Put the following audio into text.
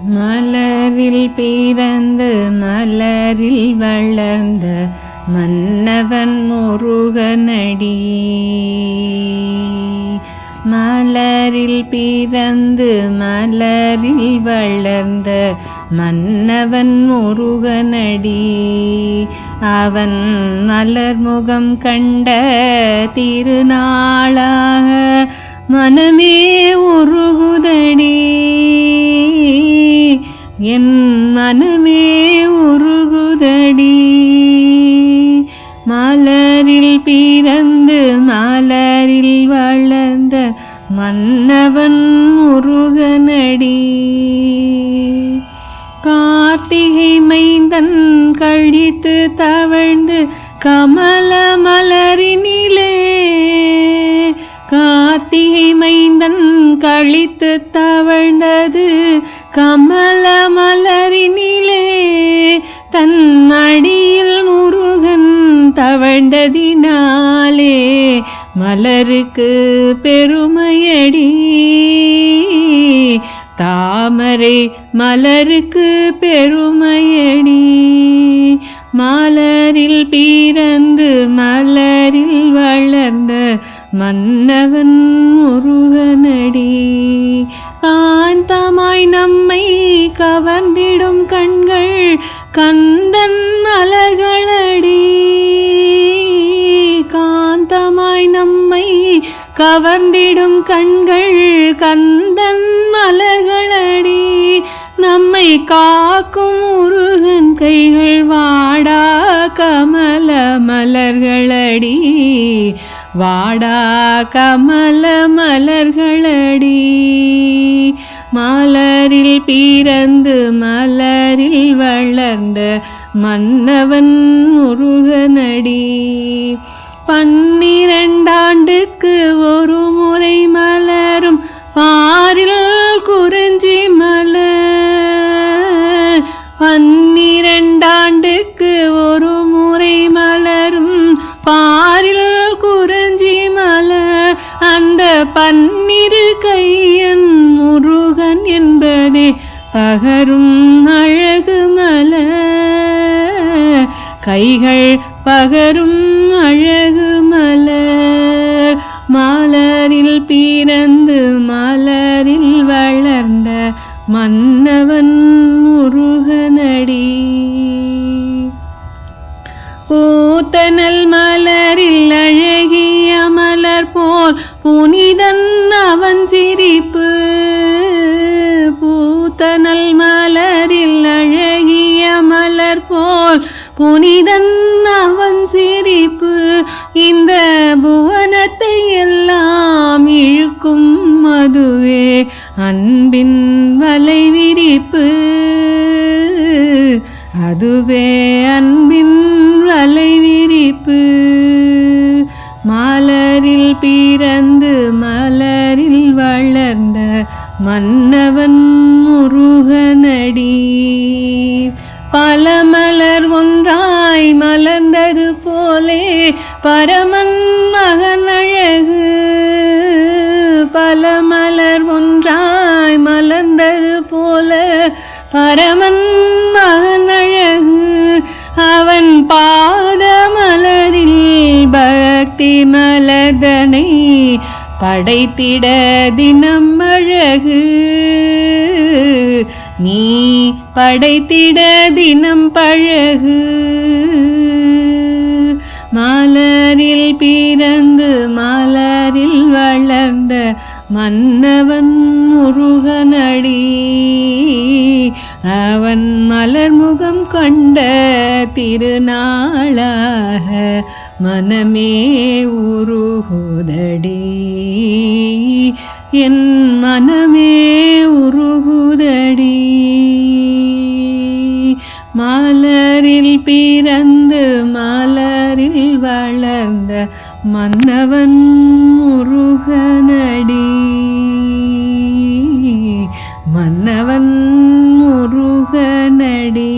மலரில் பிறந்து மலரில் வளர்ந்த மன்னவன் முருகனடி. மலரில் பிறந்து மலரில் வளர்ந்த மன்னவன் முருகனடி. அவன் மலர் முகம் கண்ட திருநாளாக மனமே உருகுதடி. என் மனமே உருகுதடி. மலரில் பிறந்து மலரில் வளர்ந்த மன்னவன் முருகனடி. கார்த்திகை மைந்தன் கழித்து தவழ்ந்து கமல மலரினிலே. கார்த்திகை மைந்தன் கழித்து தவழ்ந்தது கமல மலரினிலே. தன் அடியில் முருகன் தவழ்ந்ததினாலே மலருக்கு பெருமையடி. தாமரை மலருக்கு பெருமையடி. மலரில் பிறந்து மலரில் வளர்ந்த மன்னவன் முருகனடி. காந்தமாய் நம்மை கவர்ந்திடும் கண்கள் கந்தன் மலர்களடி. காந்தமாய் நம்மை கவர்ந்திடும் கண்கள் கந்தன் மலர்களடி. நம்மை காக்கும் முருகன் கைகள் வாடா கமல மலர்களடி. வாடா கமல மலர்களடி. மலரில் பிறந்து மலரில் வளர்ந்த மன்னவன் முருகனடி. 12 ஆண்டுக்கு ஒரு முறை மலரும் பாரில் குறிஞ்சி மலர். 12 ஆண்டுக்கு ஒரு முறை மலரும் பாரில் குறிஞ்சி மலர். அந்த 12 கையன் முருகன் என்பதே பகரும் அழகு மலர். கைகள் பகரும் அழகு மலர். மலரில் பிறந்து மலரில் வளர்ந்த மன்னவன் முருகனடி. பூத்தனல் மலரில் அழகிய மலர் போல் புனிதன் அவன் சிரிப்பு. பூத்தனல் மலரில் அழகிய மலர் போல் புனிதன் அவன் சிரிப்பு. இந்த புவனத்தை எல்லாம் இழுக்கும் அதுவே அன்பின் வலை விரிப்பு. அதுவே அன்பின் வலை விரிப்பு. மலரில் பிறந்து மலரில் வளர்ந்த மன்னவன் முருகனடி. பல மலர் ஒன்றாய் மலர்ந்தது போலே பரமன் மகன் அழகு. பல மலர் ஒன்றாய் மலர்ந்தது போல பரமன் மகன் அழகு. அவன் பாத மலரில் பக்தி மலர்தனை படைத்திட தினம் அழகு. நீ படைத்திட தினம் பழகு. மலரில் பிறந்து மலரில் வளர்ந்த மன்னவன் முருகனடி. அவன் மலர் முகம் கொண்ட திருநாளாக மனமே உருகுதடி. என் மனமே உருகுதடி. மலரில் பிறந்து மலரில் வளர்ந்த மன்னவன் முருகனடி. மன்னவன் முருகனடி.